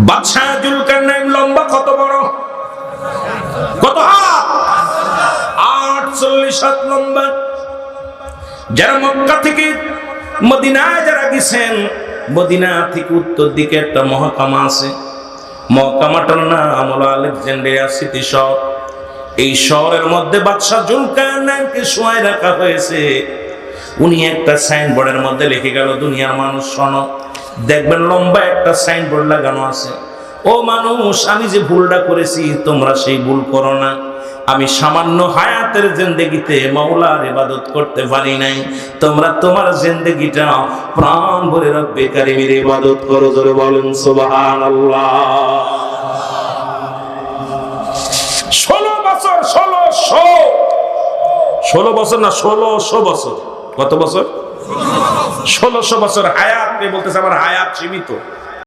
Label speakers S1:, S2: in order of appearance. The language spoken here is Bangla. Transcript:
S1: বাদশাহ জুলকারনাইন লম্বা কত বড়? কত হাত? 48 হাত লম্বা। যারা মক্কা থেকে মদিনায় যারা গেছেন, মদিনা থেকে উত্তর দিকে একটা মহকামা আছে। মহকামাটার নাম হলো আলেকজান্দ্রিয়া সিটি শহর। এই শহরের মধ্যে বাদশাহ জুলকারনাইনকে শোয়ায় রাখা হয়েছে। উনি একটা সাইনবোর্ডের মধ্যে লিখে গেল, দুনিয়ার মানুষ শোনো, দেখবেন লম্বা একটা সাইনবোর্ড লাগানো আছে, ও মানুষ, আমি যে ভুলটা করেছি তোমরা সেই ভুল করো না। আমি সামান্য হায়াতের জিন্দেগিতে মাওলার ইবাদত করতে পারি নাই, তোমরা তোমার জিন্দেগিটা প্রাণ ভরে রব্বে কারীমের ইবাদত করো। জোরে বলেন সুবহানাল্লাহ। 16 বছর, 16 বছর না 1600 বছর। কত বছর? 1600 বছর হায়াত। বলতেছে আমার হায়াত সীমিত।